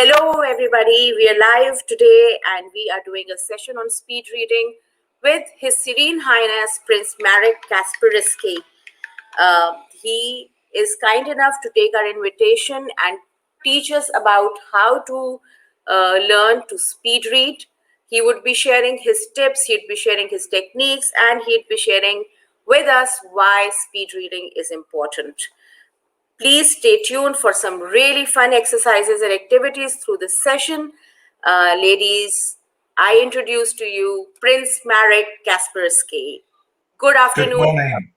Hello, everybody. We are live today and we are doing a session on speed reading with His Serene Highness Prince Marek Kasperski. He is kind enough to take our invitation and teach us about how to learn to speed read. He would be sharing his tips, he'd be sharing his techniques, and he'd be sharing with us why speed reading is important. Please stay tuned for some really fun exercises and activities through this session. Ladies, I introduce to you Prince Marek Kasperski. Good afternoon. Good morning.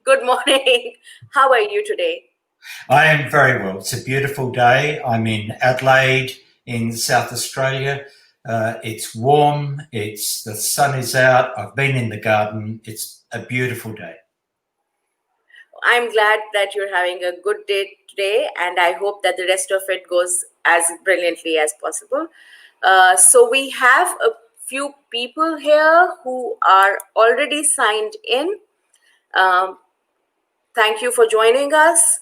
Good morning. How are you today? I am very well. It's a beautiful day. I'm in Adelaide in South Australia. It's warm. The sun is out. I've been in the garden. It's a beautiful day. I'm glad that you're having a good day today, and I hope that the rest of it goes as brilliantly as possible. So we have a few people here who are already signed in. Thank you for joining us.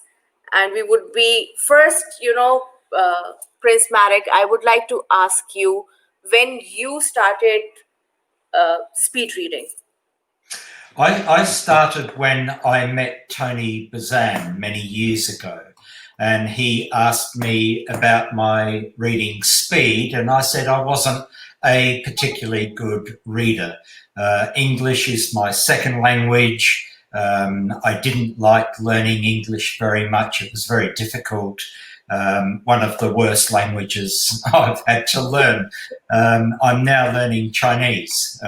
And we would be first, Prince Marek, I would like to ask you when you started speed reading. I started when I met Tony Bazan many years ago, and he asked me about my reading speed, and I said I wasn't a particularly good reader. English is my second language. I didn't like learning English very much. It was very difficult. One of the worst languages I've had to learn. I'm now learning Chinese,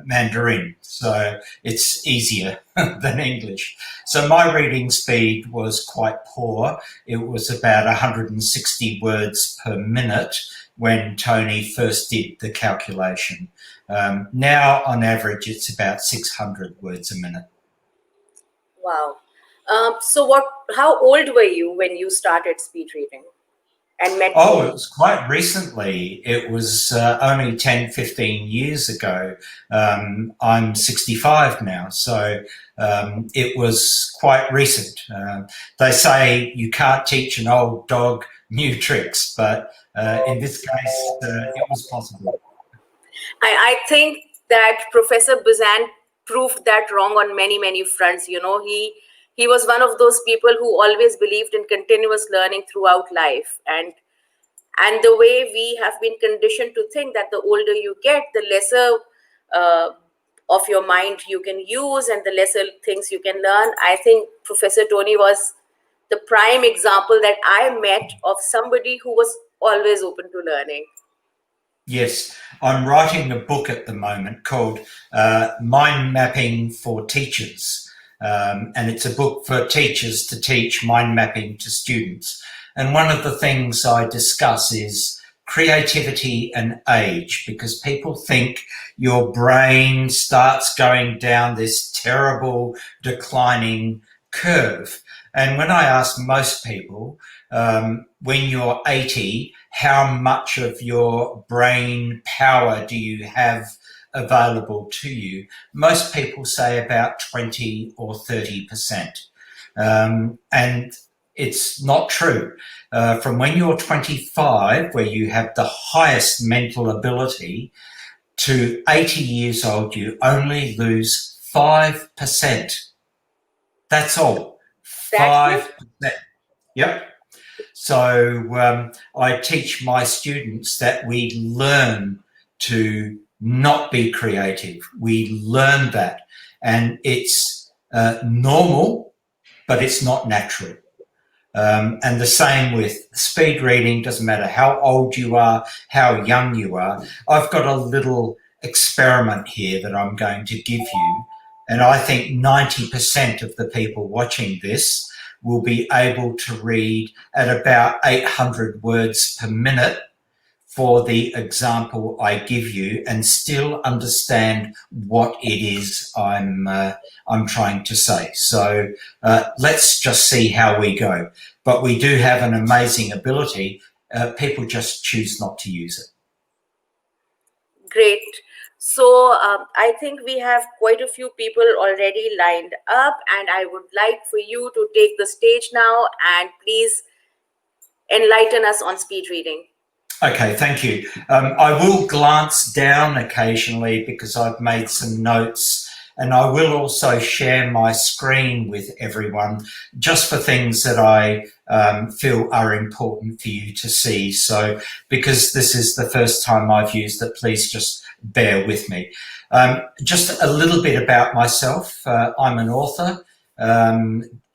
Mandarin, so it's easier than English. So my reading speed was quite poor. It was about 160 words per minute when Tony first did the calculation. Now, on average, it's about 600 words a minute. Wow. How old were you when you started speed reading and met? Oh, it was quite recently. It was only 10, 15 years ago. I'm 65 now, so it was quite recent. They say you can't teach an old dog new tricks, but in this case, it was possible. I think that Professor Bazan proved that wrong on many, many fronts. You know, he was one of those people who always believed in continuous learning throughout life. And the way we have been conditioned to think that the older you get, the lesser of your mind you can use and the lesser things you can learn. I think Professor Tony was the prime example that I met of somebody who was always open to learning. Yes, I'm writing a book at the moment called Mind Mapping for Teachers. And it's a book for teachers to teach mind mapping to students. And one of the things I discuss is creativity and age, because people think your brain starts going down this terrible declining curve. And when I ask most people, when you're 80, how much of your brain power do you have available to you? Most people say about 20 or 30%. And it's not true. From when you're 25, where you have the highest mental ability, to 80 years old, you only lose 5%. That's all. 5%. Yep. So I teach my students that we learn to not be creative. We learn that, and it's normal, but it's not natural. And the same with speed reading. Doesn't matter how old you are, how young you are. I've got a little experiment here that I'm going to give you, and I think 90% of the people watching this will be able to read at about 800 words per minute for the example I give you, and still understand what it is I'm trying to say. So let's just see how we go. But we do have an amazing ability. People just choose not to use it. Great. So I think we have quite a few people already lined up, and I would like for you to take the stage now and please enlighten us on speed reading. Okay, thank you. I will glance down occasionally because I've made some notes, and I will also share my screen with everyone just for things that I feel are important for you to see. So, because this is the first time I've used it, please just bear with me. Just a little bit about myself. I'm an author.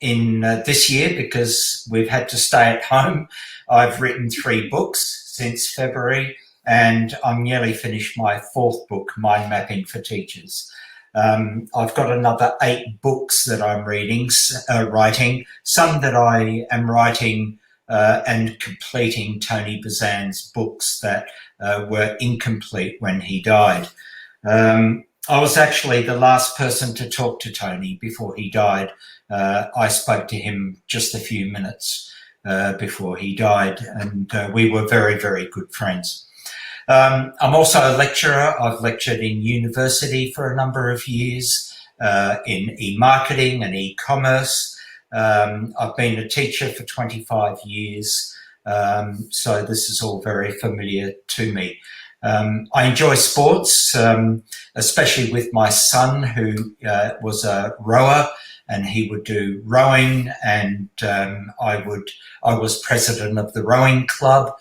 In this year, because we've had to stay at home, I've written 3 books since February, and I'm nearly finished my 4th book, Mind Mapping for Teachers. I've got another 8 books that I'm writing, some that I am writing and completing Tony Bazan's books that were incomplete when he died. I was actually the last person to talk to Tony before he died. I spoke to him just a few minutes before he died, and we were very, very good friends. I'm also a lecturer. I've lectured in university for a number of years in e-marketing and e-commerce. I've been a teacher for 25 years, so this is all very familiar to me. I enjoy sports, especially with my son, who was a rower, and he would do rowing, and I was president of the rowing club.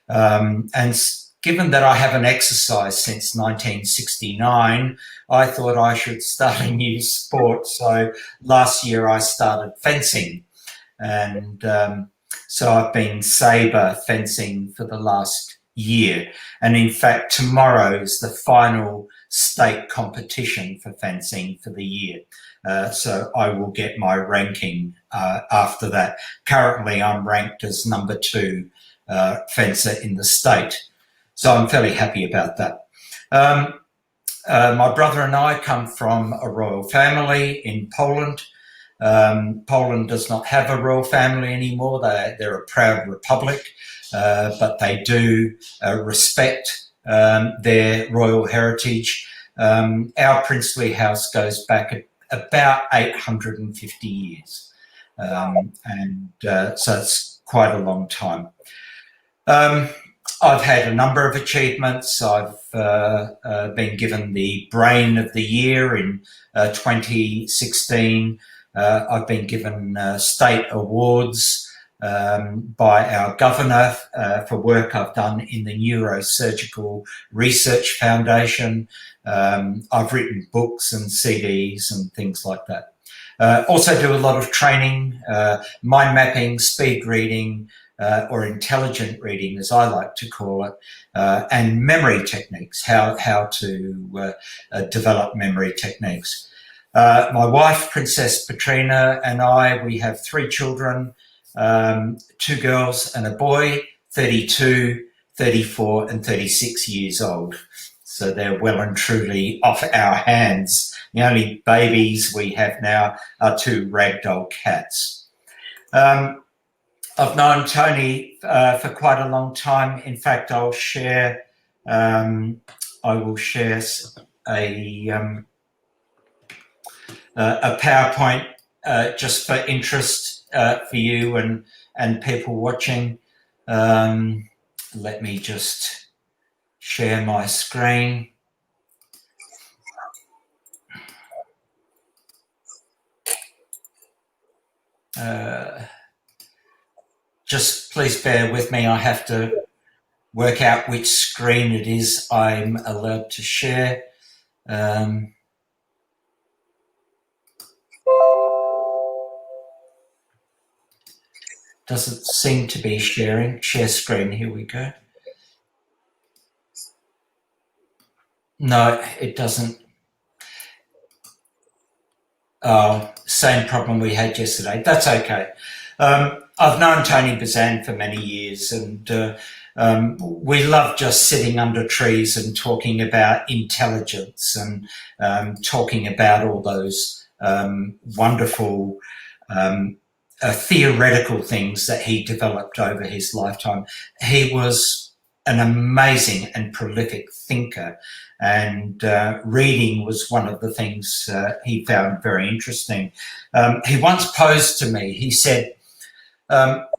And given that I haven't exercised since 1969, I thought I should start a new sport. So last year I started fencing, and so I've been sabre fencing for the last year. And in fact, tomorrow is the final state competition for fencing for the year. So I will get my ranking after that. Currently, I'm ranked as number 2 fencer in the state. So I'm fairly happy about that. My brother and I come from a royal family in Poland. Poland does not have a royal family anymore. They're a proud republic, but they do respect their royal heritage. Our princely house goes back about 850 years. And so it's quite a long time. I've had a number of achievements. I've been given the Brain of the Year in 2016. I've been given state awards by our governor for work I've done in the Neurosurgical Research Foundation. I've written books and CDs and things like that. Also do a lot of training, mind mapping, speed reading, or intelligent reading, as I like to call it, and memory techniques, how to develop memory techniques. My wife, Princess Petrina, and I, we have 3 children, 2 girls and a boy, 32, 34 and 36 years old. So they're well and truly off our hands. The only babies we have now are 2 ragdoll cats. I've known Tony for quite a long time. In fact, I will share a PowerPoint just for interest for you and people watching. Let me just share my screen. Just please bear with me. I have to work out which screen it is I'm allowed to share. Doesn't seem to be sharing. Share screen. Here we go. No, it doesn't. Same problem we had yesterday. That's okay. I've known Tony Bazan for many years, and we love just sitting under trees and talking about intelligence and talking about all those wonderful theoretical things that he developed over his lifetime. He was an amazing and prolific thinker, and reading was one of the things he found very interesting. He once posed to me, he said,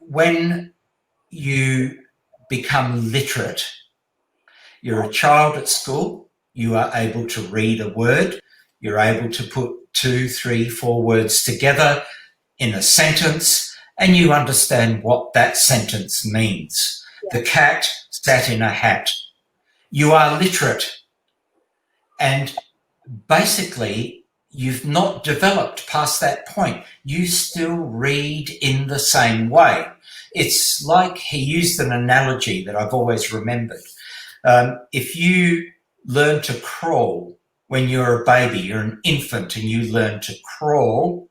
when you become literate. You're a child at school, you are able to read a word, you're able to put 2, 3, 4 words together in a sentence, and you understand what that sentence means. The cat sat in a hat. You are literate. And basically, you've not developed past that point. You still read in the same way. It's like he used an analogy that I've always remembered. If you learn to crawl when you're a baby, you're an infant and you learn to crawl,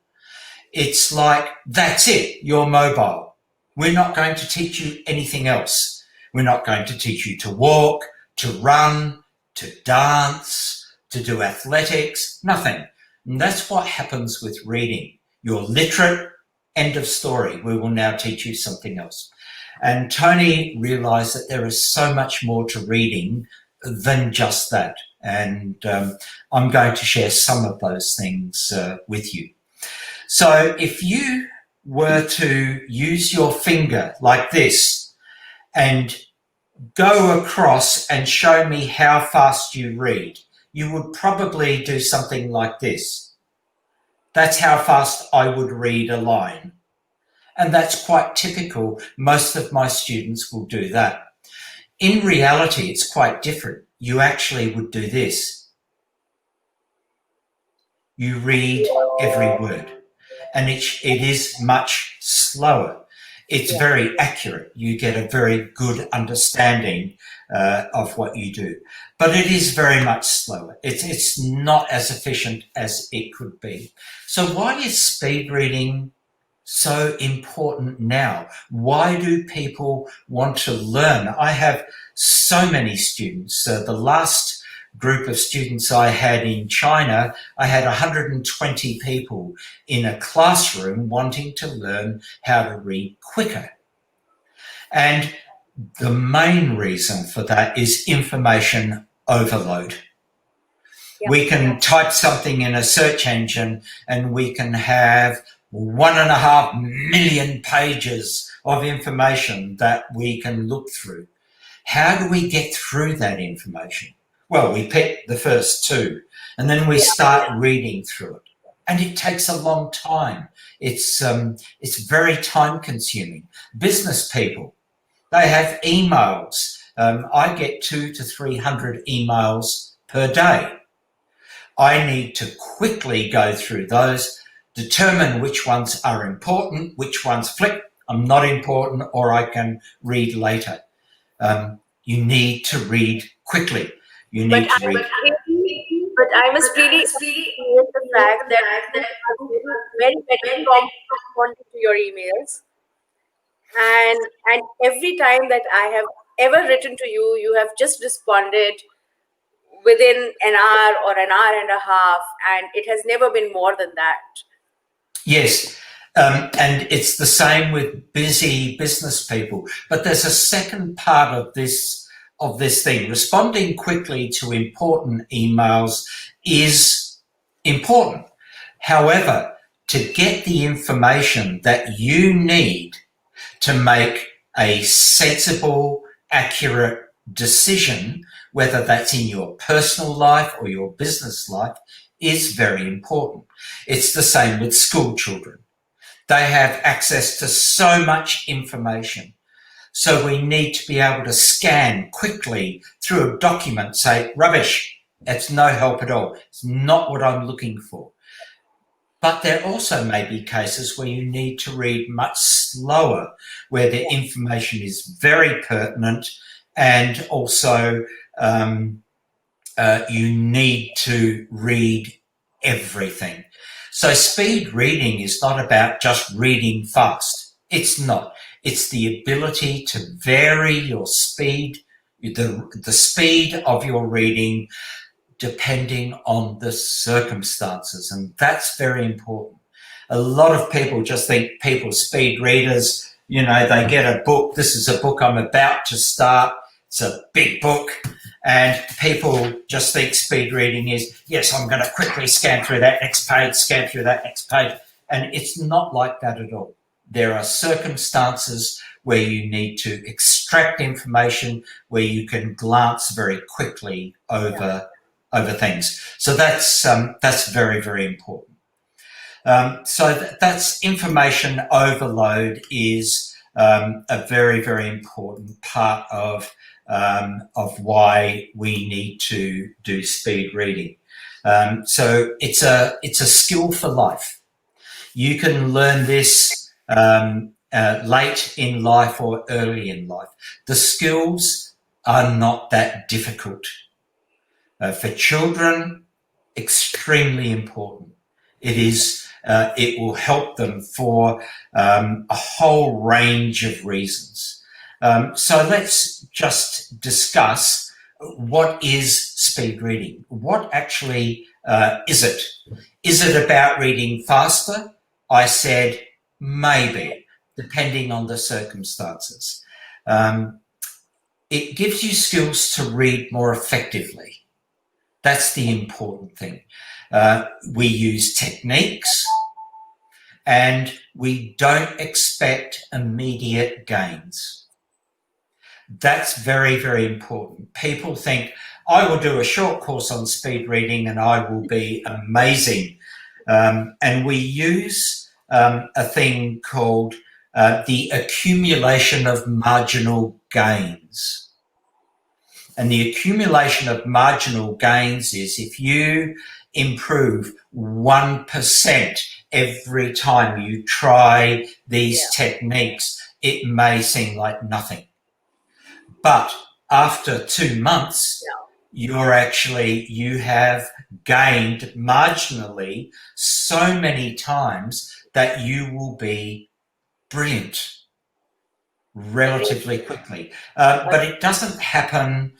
it's like, that's it, you're mobile. We're not going to teach you anything else. We're not going to teach you to walk, to run, to dance, to do athletics, nothing. And that's what happens with reading. You're literate, end of story. We will now teach you something else. And Tony realised that there is so much more to reading than just that. And I'm going to share some of those things with you. So if you were to use your finger like this and go across and show me how fast you read, you would probably do something like this. That's how fast I would read a line. And that's quite typical. Most of my students will do that. In reality, it's quite different. You actually would do this. You read every word. And it is much slower. It's very accurate. You get a very good understanding of what you do. But it is very much slower. It's not as efficient as it could be. So why is speed reading so important now? Why do people want to learn? I have so many students. The last group of students I had in China, I had 120 people in a classroom wanting to learn how to read quicker. And the main reason for that is information overload. We can type something in a search engine and we can have 1.5 million pages of information that we can look through. How do we get through that information? Well, we pick the first 2 and then we start reading through it. And it takes a long time. It's very time consuming. Business people, they have emails. I get 200 to 300 emails per day. I need to quickly go through those, determine which ones are important, which ones flip, I'm not important, or I can read later. You need to read quickly. You need to read. But I must really appreciate the fact that you are very responding to your emails, and every time that I have ever written to you, you have just responded within an hour or an hour and a half, and it has never been more than that. Yes, and it's the same with busy business people. But there's a second part of this thing. Responding quickly to important emails is important. However, to get the information that you need to make a sensible, accurate decision, whether that's in your personal life or your business life, is very important. It's the same with school children. They have access to so much information. So we need to be able to scan quickly through a document, say, rubbish, it's no help at all. It's not what I'm looking for. But there also may be cases where you need to read much slower, where the information is very pertinent, and also you need to read everything. So speed reading is not about just reading fast. It's not. It's the ability to vary your speed, the speed of your reading, depending on the circumstances. And that's very important. A lot of people just think people speed readers, you know, they get a book. This is a book I'm about to start. It's a big book. And people just think speed reading is, yes, I'm going to quickly scan through that next page, scan through that next page. And it's not like that at all. There are circumstances where you need to extract information, where you can glance very quickly over things. So that's very, very important. That's information overload is a very, very important part of why we need to do speed reading. So it's a skill for life. You can learn this late in life or early in life. The skills are not that difficult. For children, extremely important. It will help them for a whole range of reasons. So let's just discuss what is speed reading. What actually is it? Is it about reading faster? I said maybe, depending on the circumstances. It gives you skills to read more effectively. That's the important thing. We use techniques and we don't expect immediate gains. That's very, very important. People think, I will do a short course on speed reading and I will be amazing. And we use a thing called the accumulation of marginal gains. And the accumulation of marginal gains is if you improve 1% every time you try these techniques, it may seem like nothing. But after 2 months, you have gained marginally so many times that you will be brilliant relatively quickly. But it doesn't happen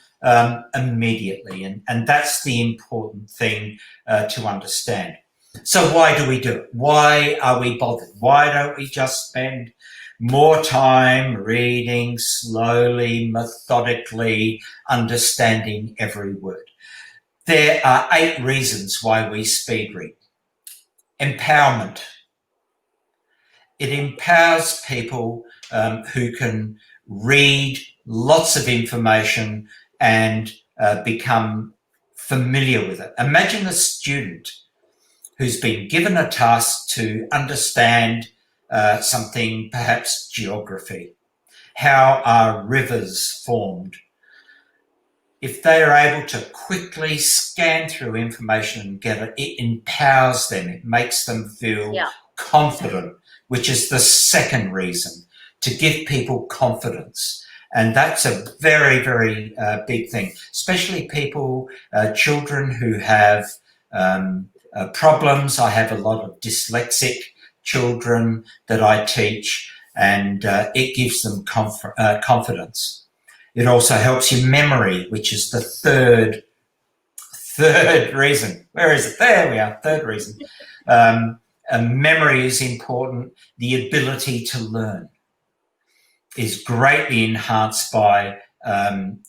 immediately, and that's the important thing to understand. So why do we do it? Why are we bothered? Why don't we just spend more time reading slowly, methodically, understanding every word? There are 8 reasons why we speed read. Empowerment. It empowers people who can read lots of information and become familiar with it. Imagine a student who's been given a task to understand something, perhaps geography. How are rivers formed? If they are able to quickly scan through information and get it, it empowers them. It makes them feel confident, which is the second reason, to give people confidence. And that's a very, very big thing, especially people, children who have problems. I have a lot of dyslexic children that I teach, and it gives them confidence. It also helps your memory, which is the third reason. Where is it? There we are, third reason. Memory is important. The ability to learn is greatly enhanced by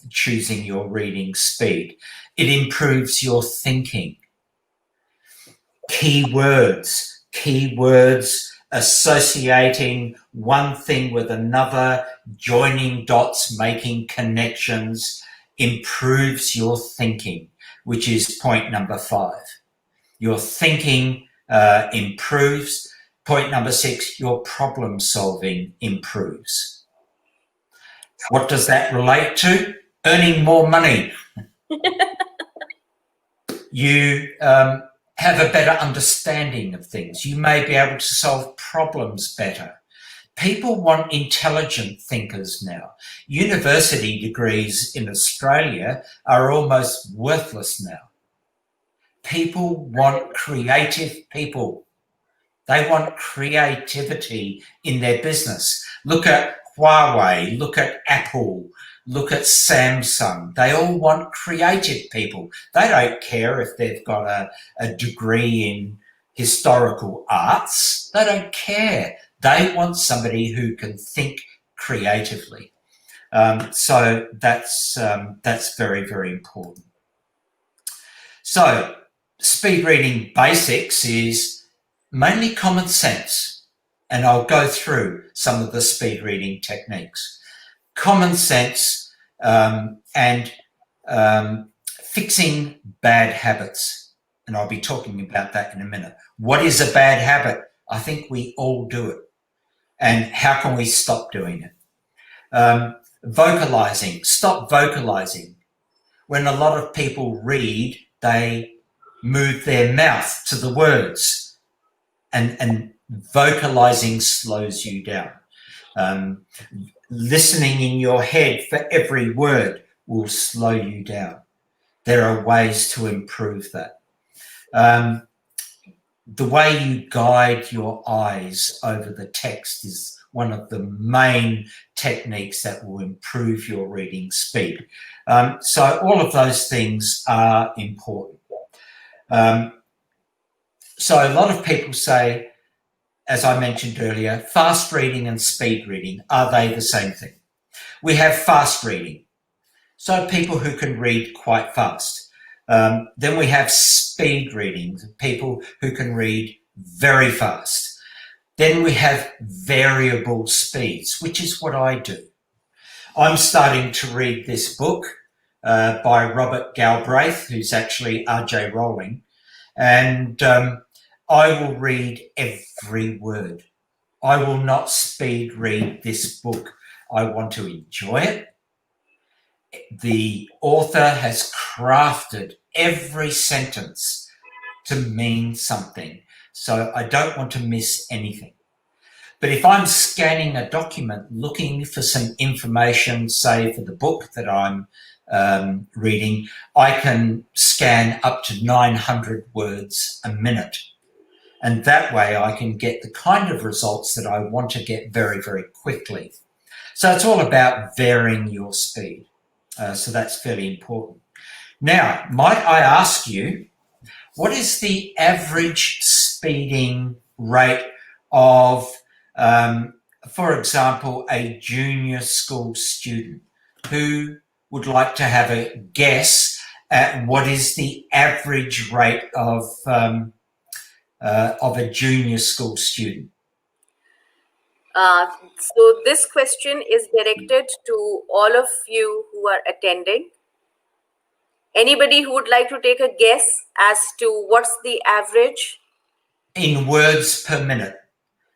choosing your reading speed. It improves your thinking. Keywords associating one thing with another, joining dots, making connections, improves your thinking, which is point number 5. Your thinking improves. Point number 6, your problem solving improves. What does that relate to? Earning more money. You have a better understanding of things. You may be able to solve problems better. People want intelligent thinkers now. University degrees in Australia are almost worthless now. People want creative people. They want creativity in their business. Look at Huawei, look at Apple, look at Samsung. They all want creative people. They don't care if they've got a degree in historical arts. They don't care. They want somebody who can think creatively. So that's very, very important. So speed reading basics is mainly common sense. and I'll go through some of the speed reading techniques. Common sense and fixing bad habits. And I'll be talking about that in a minute. What is a bad habit? I think we all do it. And how can we stop doing it? Vocalizing. Stop vocalizing. When a lot of people read, they move their mouth to the words, and vocalizing slows you down. Listening in your head for every word will slow you down. There are ways to improve that. The way you guide your eyes over the text is one of the main techniques that will improve your reading speed. So all of those things are important. So a lot of people say, as I mentioned earlier, fast reading and speed reading, are they the same thing? We have fast reading, so people who can read quite fast. Then we have speed reading, people who can read very fast. Then we have variable speeds, which is what I do. I'm starting to read this book by Robert Galbraith, who's actually R.J. Rowling, and I will read every word. I will not speed read this book. I want to enjoy it. The author has crafted every sentence to mean something, so I don't want to miss anything. But if I'm scanning a document looking for some information, say for the book that I'm reading, I can scan up to 900 words a minute. And that way I can get the kind of results that I want to get very, very quickly. So it's all about varying your speed. So that's fairly important. Now, might I ask you, what is the average speeding rate of, for example, a junior school student? Who would like to have a guess at what is the average rate of a junior school student? So this question is directed to all of you who are attending. Anybody who would like to take a guess as to what's the average? In words per minute.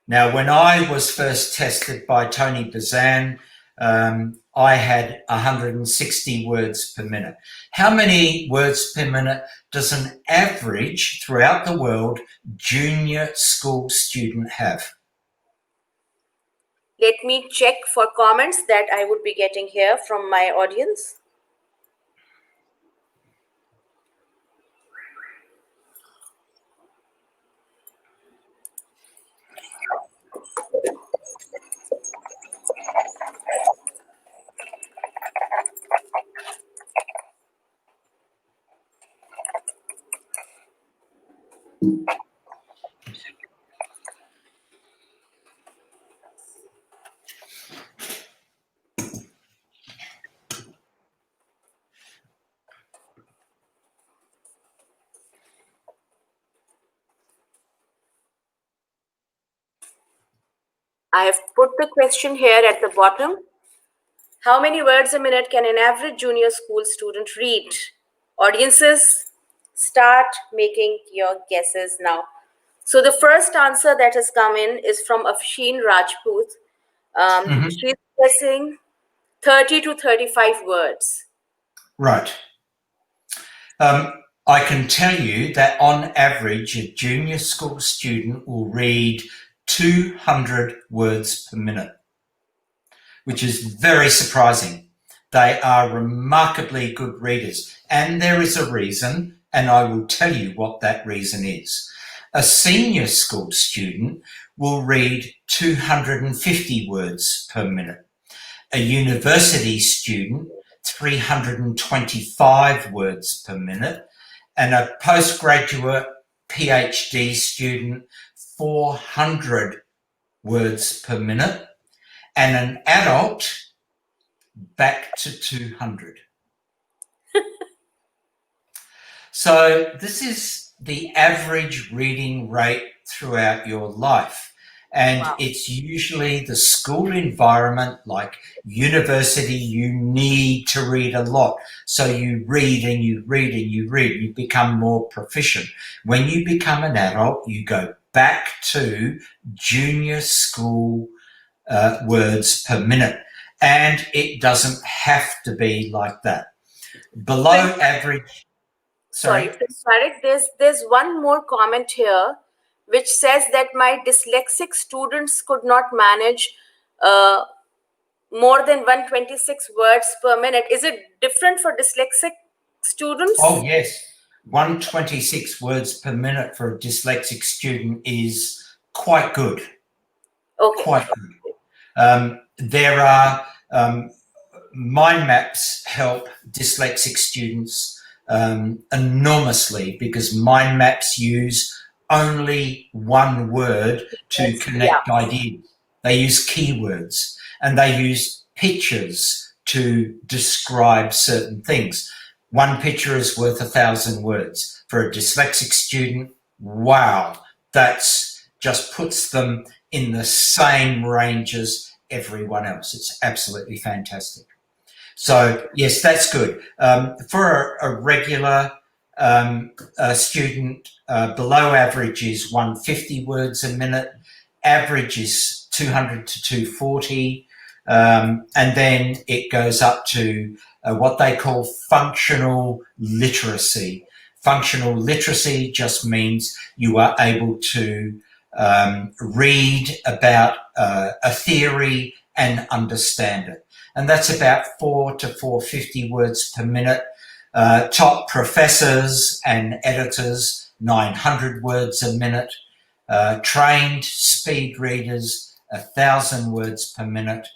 Now, when I was first tested by Tony Bazan, I had 160 words per minute. How many words per minute does an average throughout the world junior school student have? Let me check for comments that I would be getting here from my audience. I have put the question here at the bottom. How many words a minute can an average junior school student read? Audiences, start making your guesses now. So the first answer that has come in is from Afshin Rajput. She's guessing 30 to 35 words. Right. I can tell you that on average, a junior school student will read 200 words per minute, which is very surprising. They are remarkably good readers, and there is a reason, and I will tell you what that reason is. A senior school student will read 250 words per minute. A university student, 325 words per minute, and a postgraduate PhD student, 400 words per minute, and an adult back to 200. So this is the average reading rate throughout your life. And Wow. it's usually the school environment, like university, you need to read a lot. So you read and you read and you read, you become more proficient. When you become an adult, you go back to junior school words per minute. And it doesn't have to be like that. Below average. Sorry, Sorry. Prince Marek, there's one more comment here which says that my dyslexic students could not manage uh, more than 126 words per minute. Is it different for dyslexic Oh, students? yes. 126 words per minute for a dyslexic student is quite good. Okay. Quite good. There are mind maps help dyslexic students enormously because mind maps use only one word to Yeah. connect ideas. They use keywords and they use pictures to describe certain things. One picture is worth 1,000 words. For a dyslexic student, wow, that's just puts them in the same range as everyone else. It's absolutely fantastic. So yes, that's good. For a regular student, below average is 150 words a minute. Average is 200 to 240. And then it goes up to what they call functional literacy. Functional literacy just means you are able to read about a theory and understand it. And that's about 4 to 450 words per minute. Top professors and editors, 900 words a minute. Trained speed readers, 1,000 words per minute.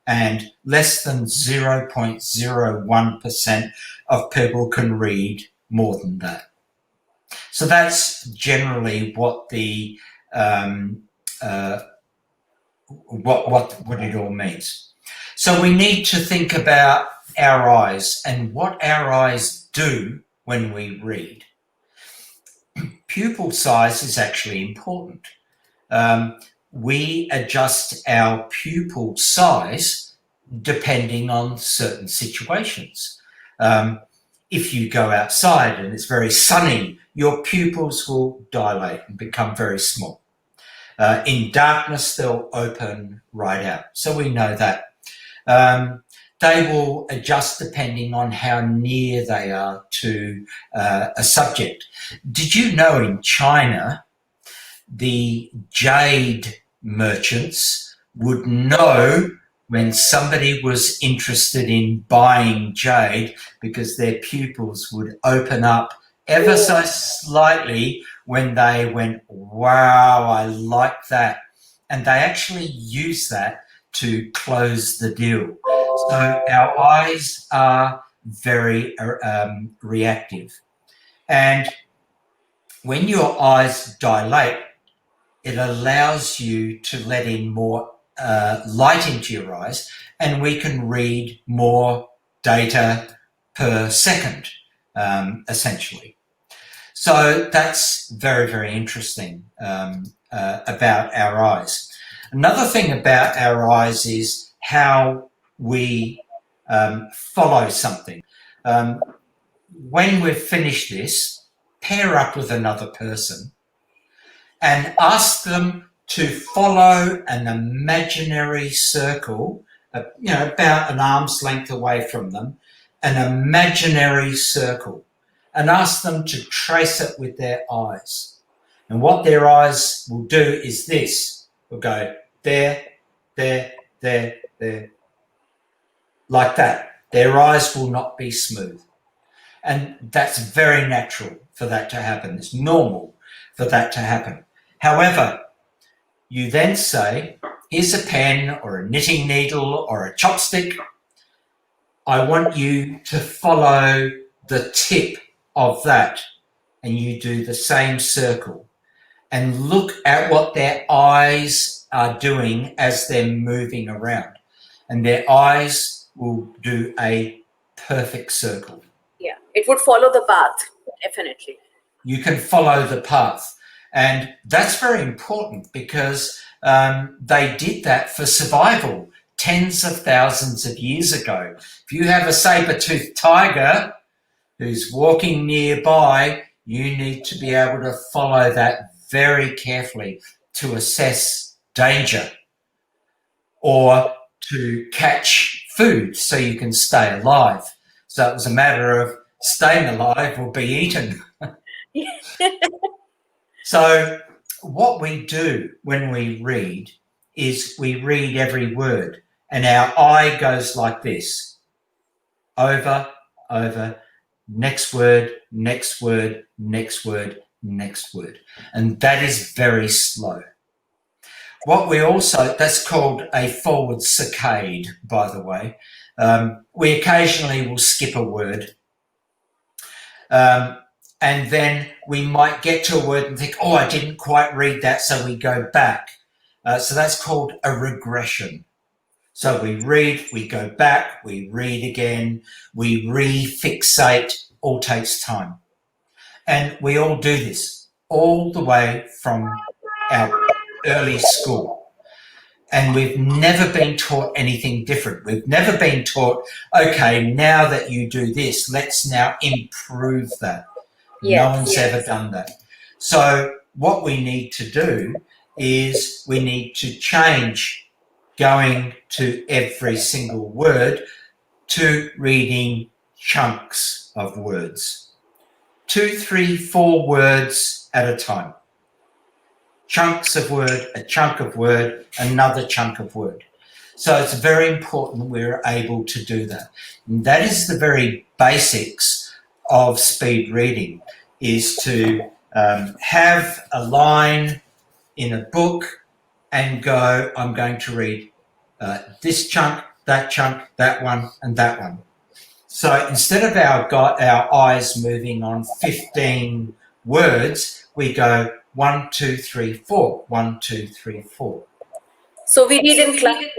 And less than 0.01% of people can read more than that. So that's generally what the what it all means. So we need to think about our eyes and what our eyes do when we read. Pupil size is actually important. We adjust our pupil size depending on certain situations. If you go outside and it's very sunny, your pupils will dilate and become very small. In darkness, they'll open right out. So we know that. They will adjust depending on how near they are to a subject. Did you know in China, the jade merchants would know when somebody was interested in buying jade because their pupils would open up ever so slightly when they went, wow, I like that. And they actually use that to close the deal. So our eyes are very reactive. And when your eyes dilate, it allows you to let in more light into your eyes, and we can read more data per second, essentially. So that's very, very interesting about our eyes. Another thing about our eyes is how we follow something. When we've finished this, pair up with another person and ask them to follow an imaginary circle, about an arm's length away from them, an imaginary circle, and ask them to trace it with their eyes. And what their eyes will do is this. Will go there, there, there, there, like that. Their eyes will not be smooth. And that's very natural for that to happen. It's normal for that to happen. However, you then say, here's a pen or a knitting needle or a chopstick. I want you to follow the tip of that. And you do the same circle. And look at what their eyes are doing as they're moving around. And their eyes will do a perfect circle. Yeah, it would follow the path, definitely. You can follow the path. And that's very important because they did that for survival tens of thousands of years ago. If you have a saber-toothed tiger who's walking nearby, you need to be able to follow that very carefully to assess danger or to catch food so you can stay alive. So it was a matter of staying alive or be eaten. So what we do when we read is we read every word, and our eye goes like this, over, over, next word, next word, next word, next word. And that is very slow. What we also, that's called a forward saccade, by the way. We occasionally will skip a word. And then we might get to a word and think, oh, I didn't quite read that, so we go back. So that's called a regression. So we read, we go back, we read again, we refixate, all takes time. And we all do this all the way from our early school. And we've never been taught anything different. We've never been taught, okay, now that you do this, let's now improve that. No one's ever done that. So what we need to do is we need to change going to every single word to reading chunks of words. 2, 3, 4 words at a time. Chunks of word, a chunk of word, another chunk of word. So it's very important we're able to do that. And that is the very basics of speed reading, is to have a line in a book and go, I'm going to read this chunk, that one, and that one. So instead of our eyes moving on 15 words, we go 1, 2, 3, 4, 1, 2, 3, 4. So we read in clusters.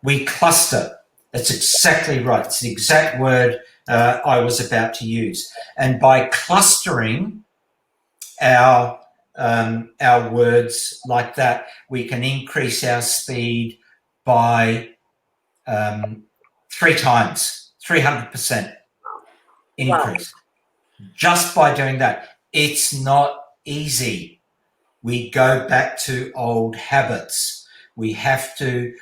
We cluster. That's exactly right. It's the exact word I was about to use. And by clustering our words like that, we can increase our speed by 3 times, 300% increase. Wow. Just by doing that. It's not easy. We go back to old habits. We have to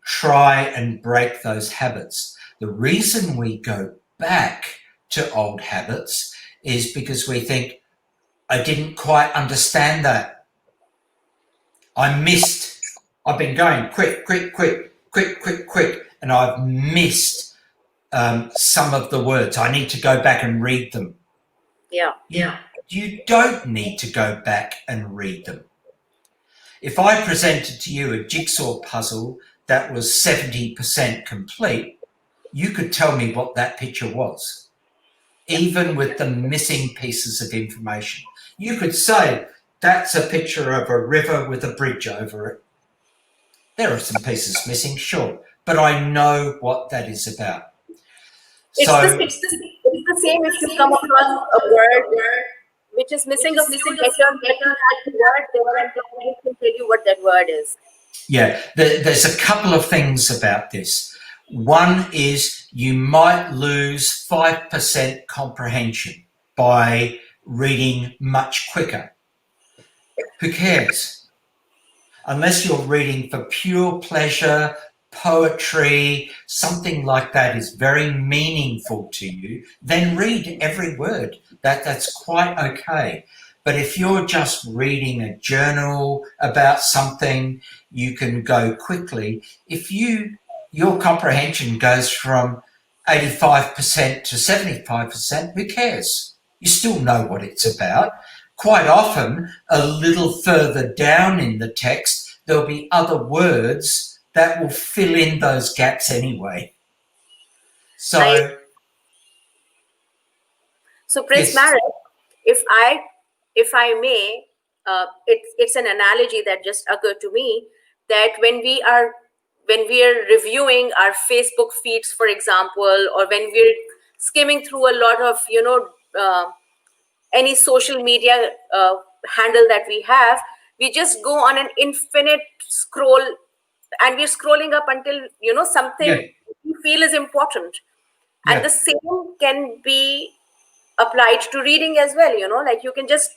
try and break those habits. The reason we go back to old habits is because we think, I didn't quite understand that. I've been going quick, and I've missed some of the words. I need to go back and read them. Yeah. You don't need to go back and read them. If I presented to you a jigsaw puzzle that was 70% complete, you could tell me what that picture was, even with the missing pieces of information. You could say, that's a picture of a river with a bridge over it. There are some pieces missing, sure, but I know what that is about. It's the same if you come across a word which is missing a few letters, that word, they can tell you what that word is. Yeah, there's a couple of things about this. One is you might lose 5% comprehension by reading much quicker. Who cares? Unless you're reading for pure pleasure, poetry, something like that is very meaningful to you, then read every word. That's quite okay. But if you're just reading a journal about something, you can go quickly. If your comprehension goes from 85% to 75%, who cares? You still know what it's about. Quite often, a little further down in the text, there'll be other words that will fill in those gaps anyway. So Prince Marek, if I may, it's an analogy that just occurred to me, that when we are reviewing our Facebook feeds, for example, or when we're skimming through a lot of any social media handle that we have, we just go on an infinite scroll, and we're scrolling up until Yeah, something we feel is important. And the yeah, same can be applied to reading as well. Like you can just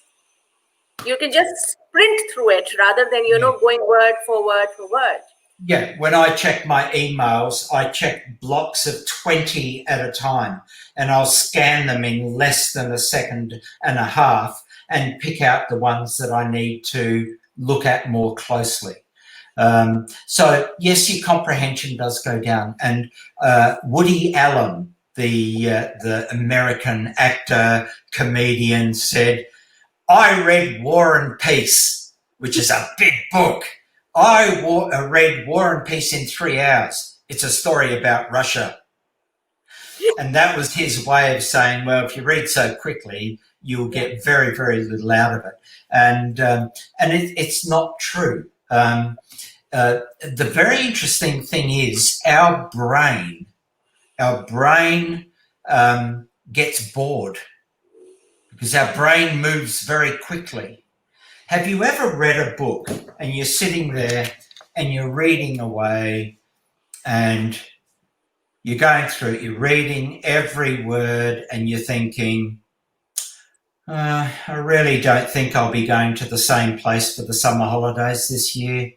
sprint through it rather than yeah. going word for word for word. Yeah, when I check my emails, I check blocks of 20 at a time, and I'll scan them in less than a second and a half and pick out the ones that I need to look at more closely. So yes, your comprehension does go down. And Woody Allen, the American actor, comedian, said, I read War and Peace, which is a big book. I read War and Peace in 3 hours. It's a story about Russia. And that was his way of saying, well, if you read so quickly, you'll get very, very little out of it. And it's not true. The very interesting thing is our brain gets bored because our brain moves very quickly. Have you ever read a book and you're sitting there and you're reading away and you're going through it, you're reading every word and you're thinking, I really don't think I'll be going to the same place for the summer holidays this year.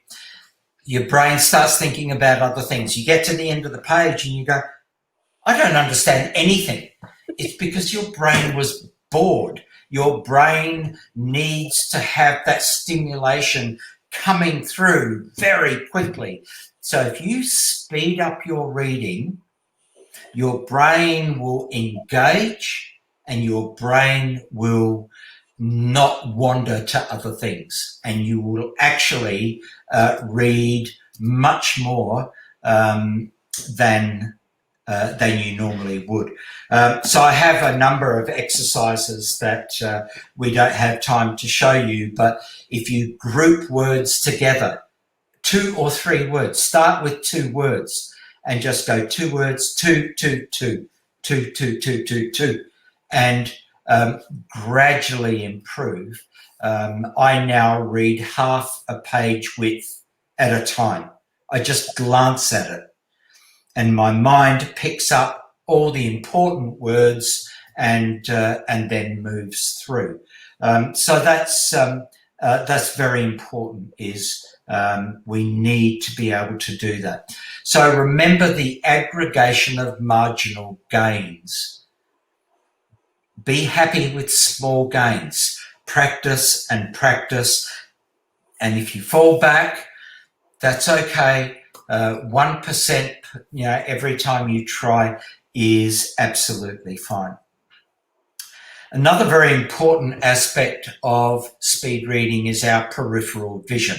Your brain starts thinking about other things. You get to the end of the page and you go, I don't understand anything. It's because your brain was bored. Your brain needs to have that stimulation coming through very quickly. So if you speed up your reading, your brain will engage and your brain will not wander to other things, and you will actually read much more than you normally would. So I have a number of exercises that we don't have time to show you, but if you group words together, 2 or 3 words, start with 2 words and just go 2 words, 2, 2, 2, 2, 2, 2, 2, 2, and gradually improve. I now read half a page width at a time. I just glance at it and my mind picks up all the important words and then moves through. So that's very important. We need to be able to do that. So remember the aggregation of marginal gains. Be happy with small gains. Practice and practice. And if you fall back, that's okay. 1%, every time you try is absolutely fine. Another very important aspect of speed reading is our peripheral vision.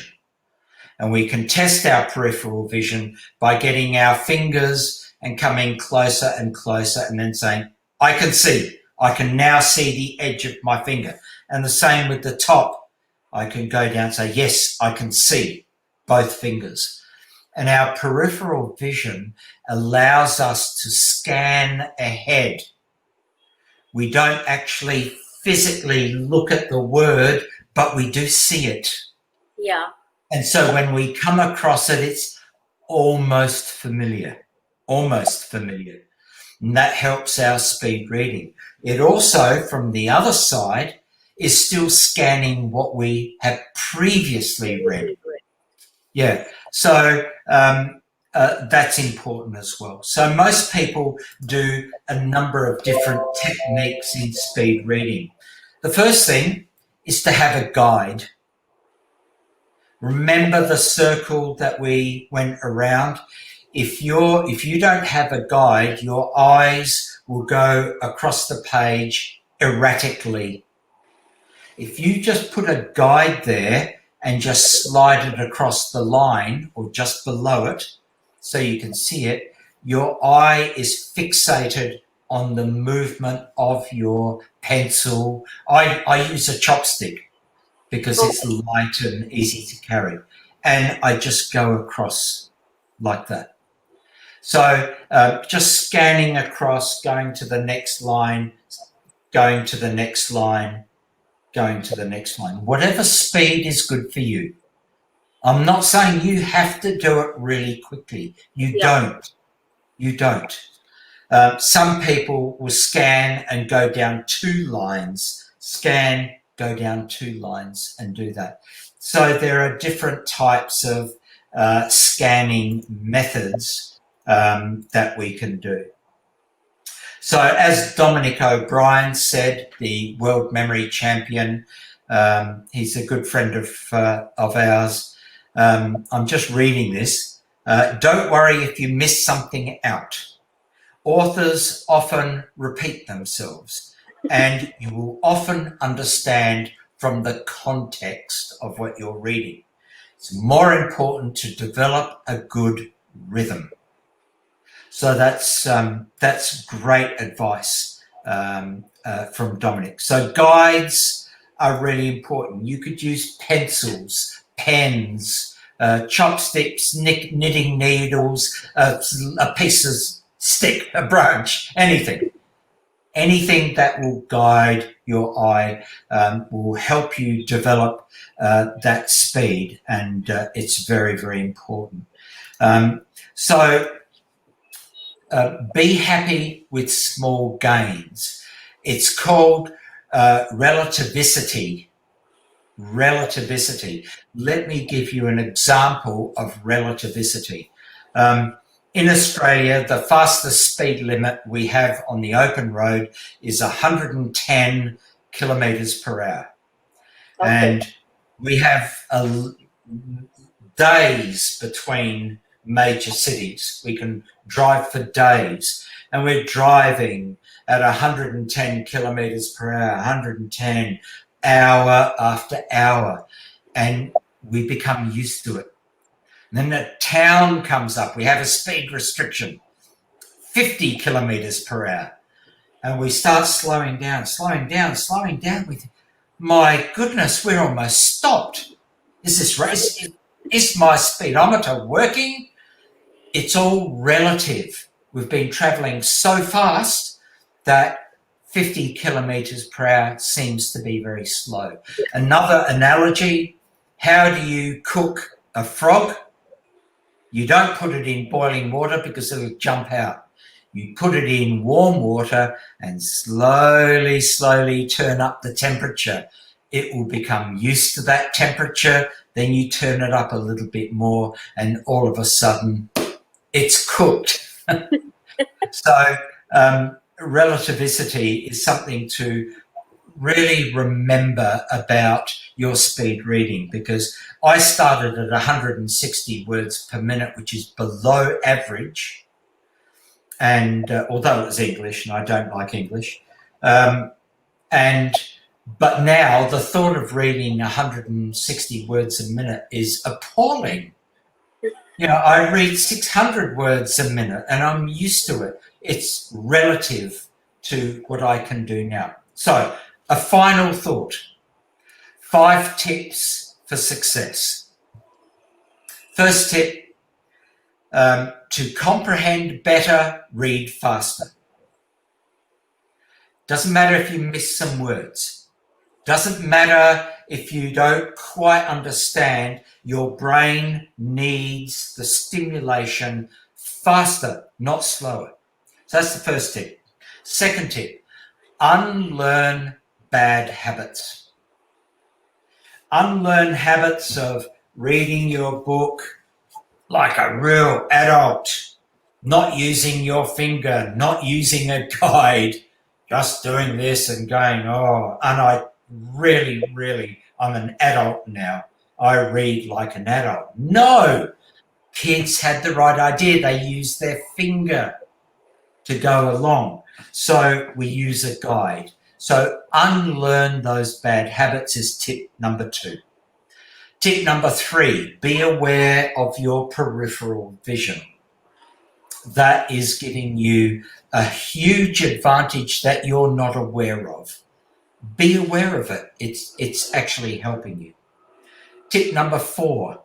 And we can test our peripheral vision by getting our fingers and coming closer and closer and then saying, I can see. I can now see the edge of my finger. And the same with the top. I can go down and say, yes, I can see both fingers. And our peripheral vision allows us to scan ahead. We don't actually physically look at the word, but we do see it. Yeah. And so when we come across it, it's almost familiar. And that helps our speed reading. It also, from the other side, is still scanning what we have previously read. Yeah, so that's important as well. So most people do a number of different techniques in speed reading. The first thing is to have a guide. Remember the circle that we went around? If you don't have a guide, your eyes will go across the page erratically. If you just put a guide there and just slide it across the line or just below it so you can see it, your eye is fixated on the movement of your pencil. I use a chopstick because it's light and easy to carry. And I just go across like that. So just scanning across, going to the next line, going to the next line, going to the next one. Whatever speed is good for you. I'm not saying you have to do it really quickly. You don't. You don't. Some people will scan and go down 2 lines, scan, go down 2 lines and do that. So there are different types of scanning methods that we can do. So as Dominic O'Brien said, the world memory champion, he's a good friend of ours. I'm just reading this. Don't worry if you miss something out. Authors often repeat themselves, and you will often understand from the context of what you're reading. It's more important to develop a good rhythm. So that's great advice from Dominic. So guides are really important. You could use pencils, pens, chopsticks, knitting needles, a piece of stick, a branch, anything that will guide your eye will help you develop that speed, and it's very, very important. So be happy with small gains. It's called relativity. Relativity. Let me give you an example of relativity. In Australia, the fastest speed limit we have on the open road is 110 kilometres per hour. Okay. And we have days between major cities. We can drive for days, and we're driving at 110 kilometres per hour, 110 hour after hour, and we become used to it. And then the town comes up, we have a speed restriction, 50 kilometres per hour, and we start slowing down. With, my goodness, we're almost stopped. Is this race? Is my speedometer working? It's all relative. We've been travelling so fast that 50 kilometres per hour seems to be very slow. Another analogy, how do you cook a frog? You don't put it in boiling water because it'll jump out. You put it in warm water and slowly, slowly turn up the temperature. It will become used to that temperature. Then you turn it up a little bit more, and all of a sudden it's cooked. So relativity is something to really remember about your speed reading, because I started at 160 words per minute, which is below average. And although it was English, and I don't like English, but now the thought of reading 160 words a minute is appalling. You know, I read 600 words a minute, and I'm used to it. It's relative to what I can do now. So, a final thought. 5 tips for success. First tip, to comprehend better, read faster. Doesn't matter if you miss some words. Doesn't matter if you don't quite understand. Your brain needs the stimulation faster, not slower. So that's the first tip. Second tip, unlearn bad habits. Unlearn habits of reading your book like a real adult, not using your finger, not using a guide, just doing this and going, oh, and I really, I'm an adult now. I read like an adult. No, kids had the right idea. They used their finger to go along. So we use a guide. So unlearn those bad habits is tip number 2. Tip number 3, be aware of your peripheral vision. That is giving you a huge advantage that you're not aware of. Be aware of it. It's actually helping you. Tip number 4,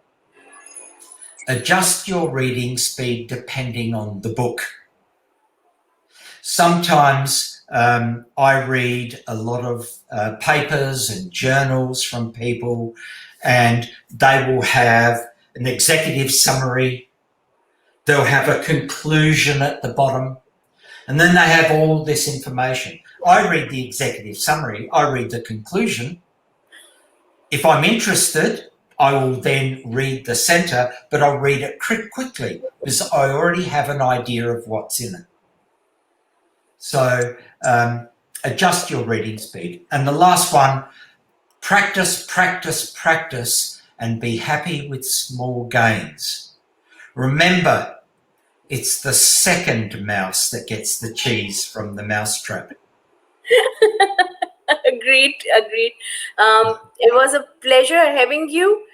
adjust your reading speed depending on the book. Sometimes I read a lot of papers and journals from people, and they will have an executive summary. They'll have a conclusion at the bottom, and then they have all this information. I read the executive summary, I read the conclusion. If I'm interested, I will then read the center, but I'll read it quickly because I already have an idea of what's in it. So adjust your reading speed. And the last one, practice, practice, practice, and be happy with small gains. Remember, it's the second mouse that gets the cheese from the mousetrap. Agreed. It was a pleasure having you.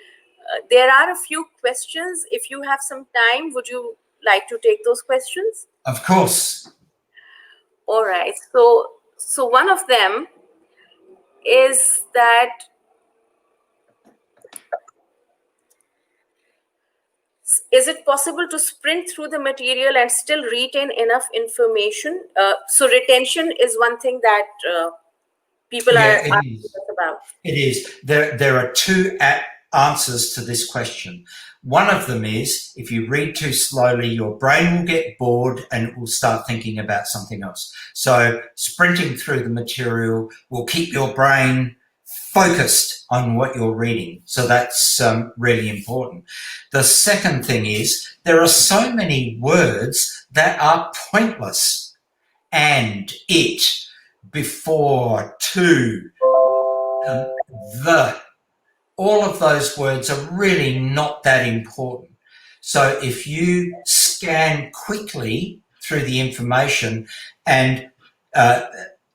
There are a few questions. If you have some time, would you like to take those questions? Of course. All right. So one of them is that is it possible to sprint through the material and still retain enough information? So retention is one thing that people are asking us about. It is. There are two answers to this question. One of them is, if you read too slowly, your brain will get bored and it will start thinking about something else. So sprinting through the material will keep your brain focused on what you're reading. So that's really important. The second thing is, there are so many words that are pointless. And, it, before, to, the. All of those words are really not that important. So if you scan quickly through the information and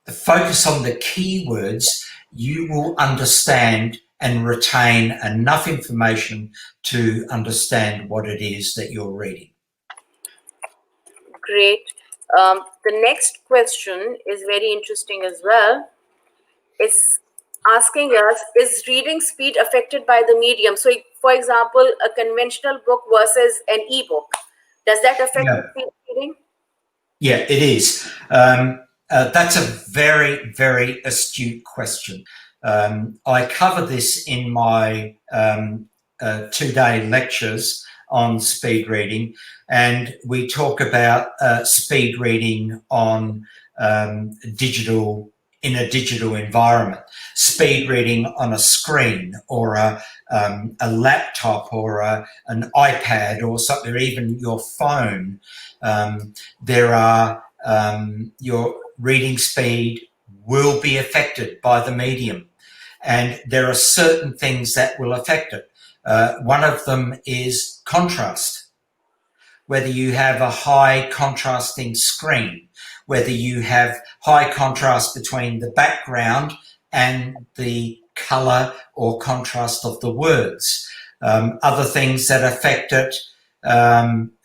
focus on the keywords, you will understand and retain enough information to understand what it is that you're reading. Great. The next question is very interesting as well. It's asking us, is reading speed affected by the medium? So, for example, a conventional book versus an e-book, does that affect the speed of reading? Yeah, it is. That's a very, very astute question. I cover this in my 2-day lectures on speed reading, and we talk about speed reading on in a digital environment, speed reading on a screen or a laptop or an iPad or something, or even your phone. There are your reading speed will be affected by the medium, and there are certain things that will affect it. One of them is contrast. Whether you have a high contrasting screen, whether you have high contrast between the background and the color or contrast of the words. Other things that affect it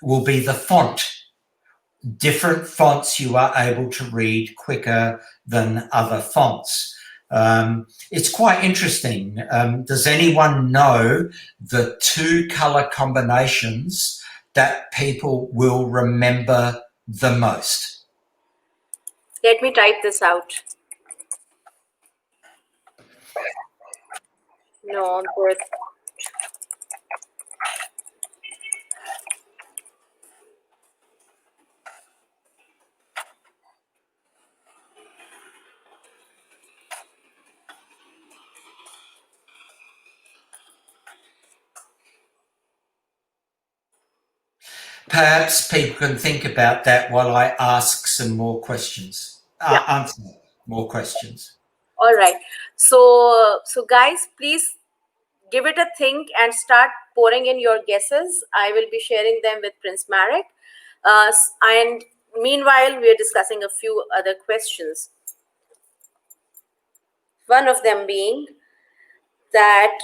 will be the font. Different fonts you are able to read quicker than other fonts. It's quite interesting. Does anyone know the 2 color combinations that people will remember the most? Let me type this out. No, good. Perhaps people can think about that while I ask some more questions. Answer more questions. All right. So guys, please give it a think and start pouring in your guesses. I will be sharing them with Prince Marek. And meanwhile, we are discussing a few other questions. One of them being that,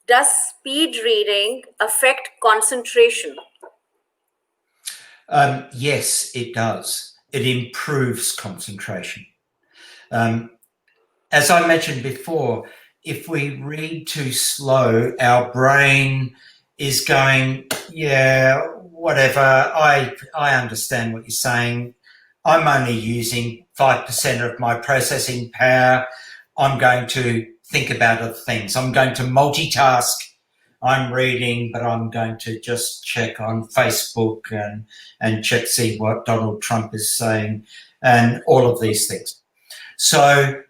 does speed reading affect concentration? Yes, it does. It improves concentration. As I mentioned before, if we read too slow, our brain is going, yeah, whatever, I understand what you're saying. I'm only using 5% of my processing power. I'm going to think about other things. I'm going to multitask. I'm reading, but I'm going to just check on Facebook and check, see what Donald Trump is saying and all of these things. So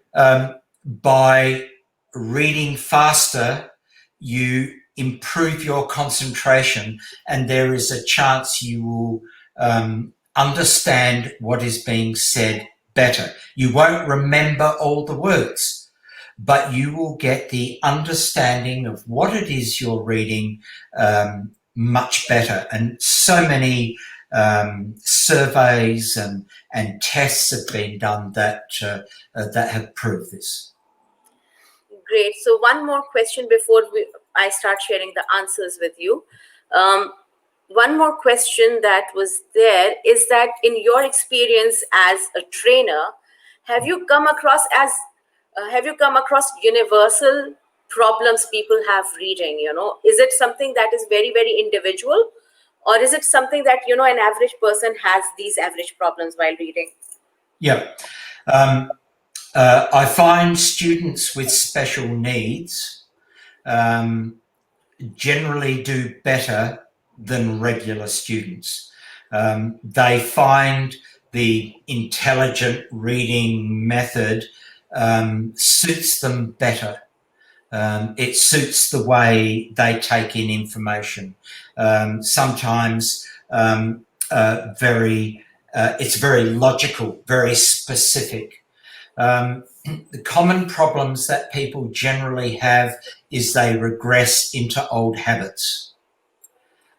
by reading faster, you improve your concentration, and there is a chance you will understand what is being said better. You won't remember all the words, but you will get the understanding of what it is you're reading much better. And so many surveys and tests have been done that have proved this. Great. So one more question before I start sharing the answers with you. One more question that was there is that in your experience as a trainer, have you come across universal problems people have reading? Is it something that is very, very individual, or is it something that an average person has these average problems while reading? Yeah. I find students with special needs generally do better than regular students. They find the intelligent reading method suits them better. It suits the way they take in information. Sometimes it's very logical, very specific. The common problems that people generally have is they regress into old habits.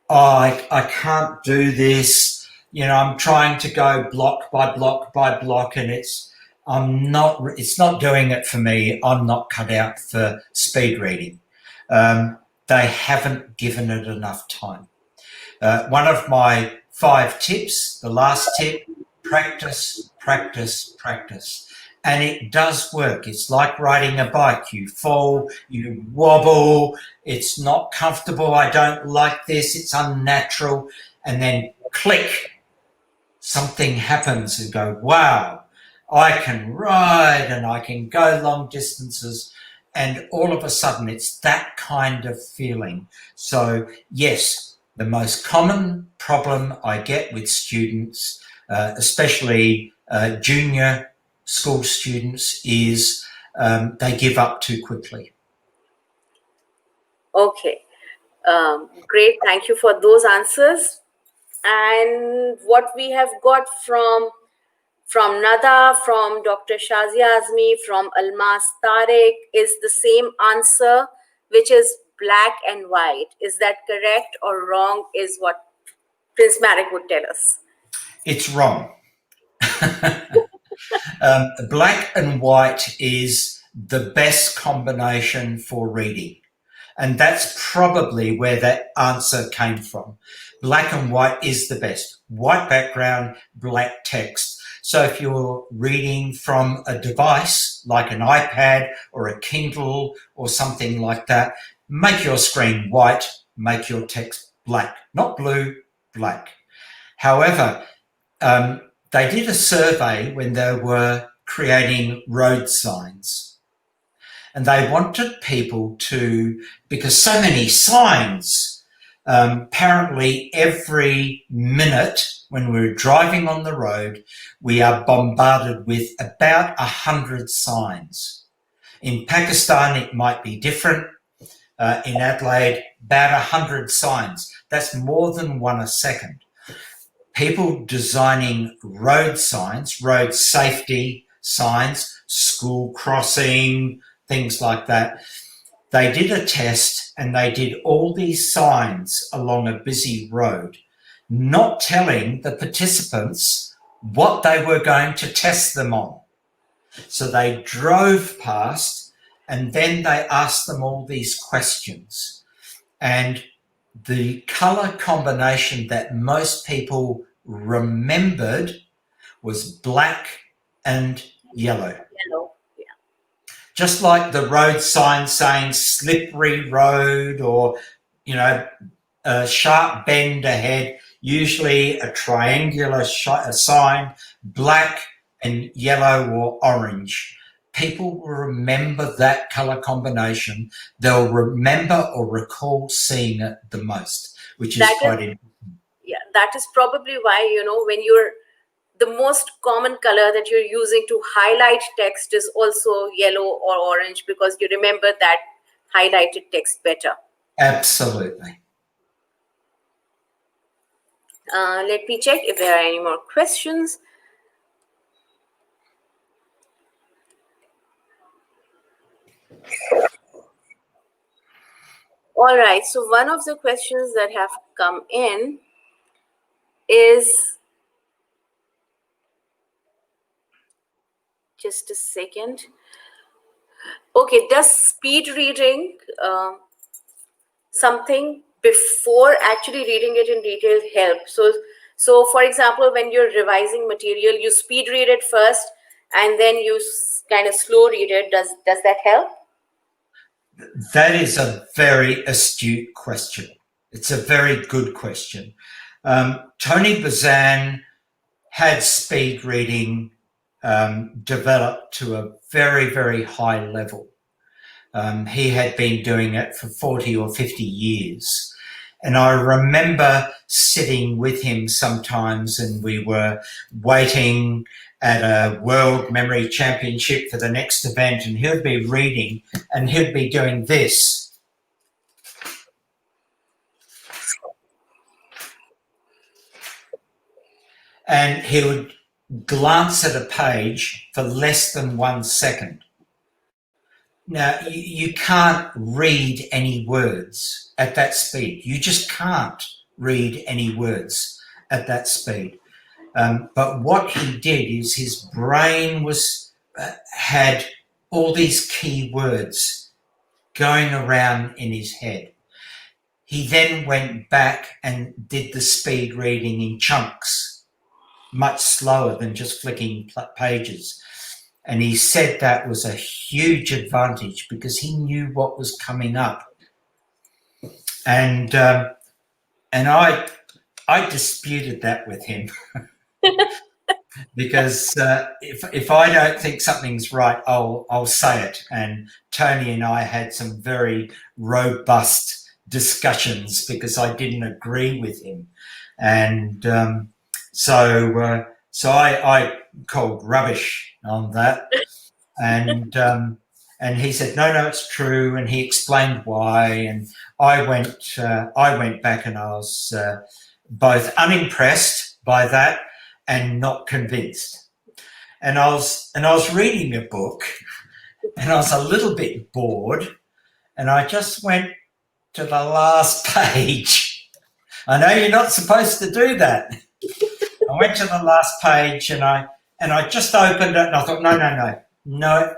I can't do this. I'm trying to go block by block by block, and it's not doing it for me. I'm not cut out for speed reading. They haven't given it enough time. One of my 5 tips, the last tip, practice, practice, practice. And it does work. It's like riding a bike. You fall, you wobble, it's not comfortable. I don't like this. It's unnatural. And then click, something happens and go, wow, I can ride and I can go long distances. And all of a sudden it's that kind of feeling. So yes, the most common problem I get with students, especially junior school students, is they give up too quickly. Okay, great. Thank you for those answers. And what we have got from Nada, from Dr. Shazia Azmi, from Almas Tariq is the same answer, which is black and white. Is that correct or wrong, is what Prince Marek would tell us? It's wrong. Black and white is the best combination for reading. And that's probably where that answer came from. Black and white is the best. White background, black text. So if you're reading from a device like an iPad or a Kindle or something like that, make your screen white, make your text black, not blue, black. However, they did a survey when they were creating road signs, and they wanted people to, because so many signs, apparently every minute when we're driving on the road, we are bombarded with about 100 signs. In Pakistan, it might be different. In Adelaide, about 100 signs. That's more than one a second. People designing road signs, road safety signs, school crossing, things like that. They did a test and they did all these signs along a busy road, not telling the participants what they were going to test them on. So they drove past and then they asked them all these questions. And the colour combination that most people remembered was black and yellow. Yeah. Just like the road sign saying slippery road or, a sharp bend ahead, usually a triangular sign, black and yellow or orange. People will remember that color combination. They'll remember or recall seeing it the most, which is quite interesting. Yeah, that is probably why, when the most common color that you're using to highlight text is also yellow or orange, because you remember that highlighted text better. Absolutely. Let me check if there are any more questions. All right, so one of the questions that have come in is, just a second. Okay, does speed reading something before actually reading it in detail help? So for example, when you're revising material, you speed read it first and then you kind of slow read it. Does that help? That is a very astute question. It's a very good question. Tony Bazan had speed reading developed to a very, very high level. He had been doing it for 40 or 50 years. And I remember sitting with him sometimes, and we were waiting at a World Memory Championship for the next event, and he'd be reading and he'd be doing this. And he would glance at a page for less than 1 second. Now, you can't read any words at that speed. You just can't read any words at that speed. But what he did is his brain had all these key words going around in his head. He then went back and did the speed reading in chunks, much slower than just flicking pages. And he said that was a huge advantage because he knew what was coming up. And I disputed that with him because if I don't think something's right, I'll say it. And Tony and I had some very robust discussions because I didn't agree with him. And so I called rubbish on that, and he said, no, it's true, and he explained why, and I went back, and I was both unimpressed by that and not convinced, and I was reading a book, and I was a little bit bored, and I just went to the last page. I know you're not supposed to do that. I went to the last page and I just opened it and I thought, no,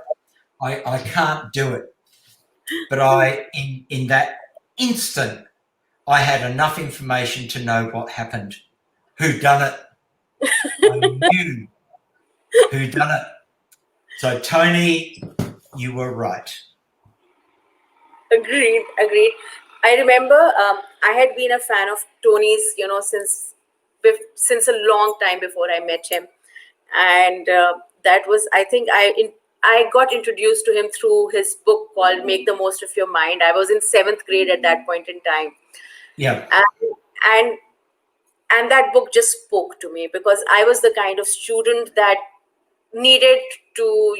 I can't do it. But in that instant, I had enough information to know what happened, who done it. I knew who done it. So Tony, you were right. Agreed. I remember I had been a fan of Tony's, since a long time before I met him, and that was, I think, I got introduced to him through his book called "Make the Most of Your Mind." I was in 7th grade at that point in time. Yeah. And that book just spoke to me because I was the kind of student that needed to,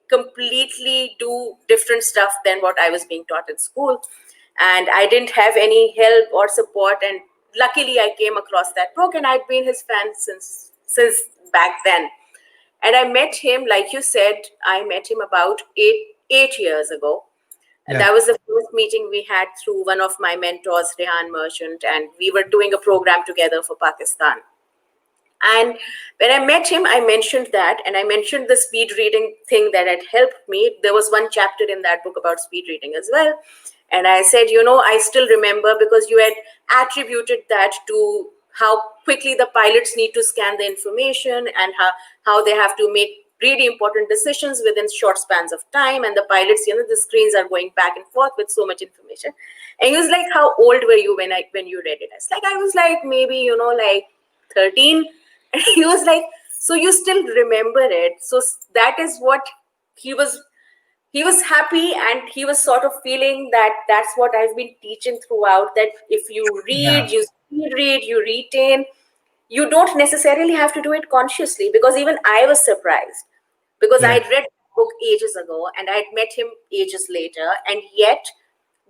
completely do different stuff than what I was being taught in school. And I didn't have any help or support. And luckily I came across that book, and I'd been his fan since back then. And I met him, like you said, I met him about eight years ago. And that was the first meeting we had through one of my mentors, Rehan Merchant, and we were doing a program together for Pakistan. And when I met him, I mentioned that, and I mentioned the speed reading thing that had helped me. There was one chapter in that book about speed reading as well. And I said, I still remember, because you had attributed that to how quickly the pilots need to scan the information and how they have to make really important decisions within short spans of time, and the pilots, the screens are going back and forth with so much information. And he was like, how old were you when you read it? I was like, maybe, like 13. And he was like, so you still remember it? So that is what he was happy, and he was sort of feeling that that's what I've been teaching throughout, that if you Yeah. read, you read, you retain, you don't necessarily have to do it consciously. Because even I was surprised, because I Yeah. had read the book ages ago and I had met him ages later, and yet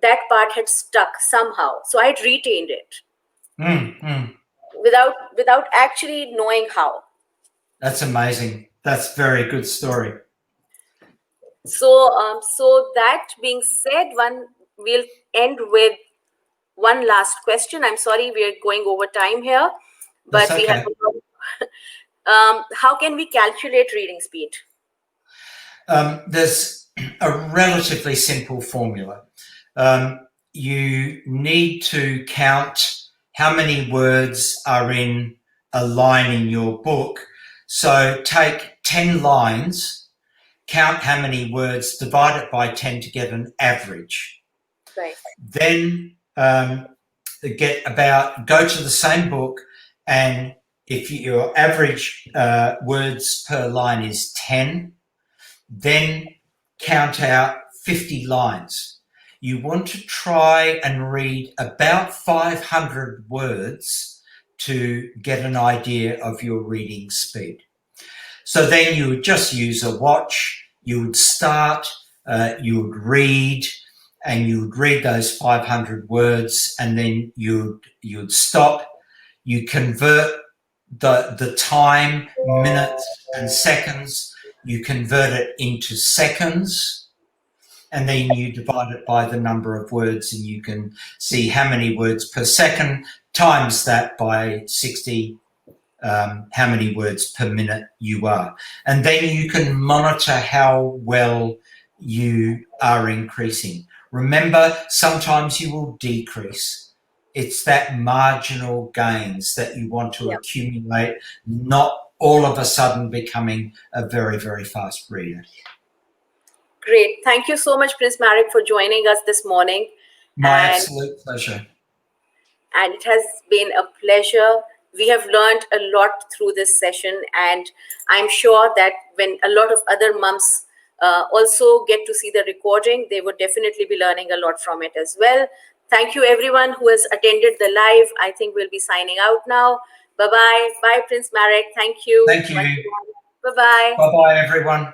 that part had stuck somehow. So I had retained it without actually knowing how. That's amazing. That's a very good story. So that being said, we'll end with one last question. I'm sorry, we're going over time here, but That's okay. how can we calculate reading speed? There's a relatively simple formula. You need to count how many words are in a line in your book. So take 10 lines, count how many words, divide it by 10 to get an average. Right. Then go to the same book, and if your average words per line is 10, then count out 50 lines. You want to try and read about 500 words to get an idea of your reading speed. So then you would just use a watch, you would start, you would read, and you would read those 500 words, and then you'd stop. You convert the time, minutes and seconds, you convert it into seconds, and then you divide it by the number of words, and you can see how many words per second, times that by 60, how many words per minute you are. And then you can monitor how well you are increasing. Remember, sometimes you will decrease. It's that marginal gains that you want to accumulate, not all of a sudden becoming a very, very fast reader. Great. Thank you so much, Prince Marek, for joining us this morning. My absolute pleasure. And it has been a pleasure. We have learned a lot through this session, and I'm sure that when a lot of other mums also get to see the recording, they would definitely be learning a lot from it as well. Thank you, everyone who has attended the live. I think we'll be signing out now. Bye-bye. Bye, Prince Marek. Thank you. Thank you. Bye-bye. Bye-bye, everyone.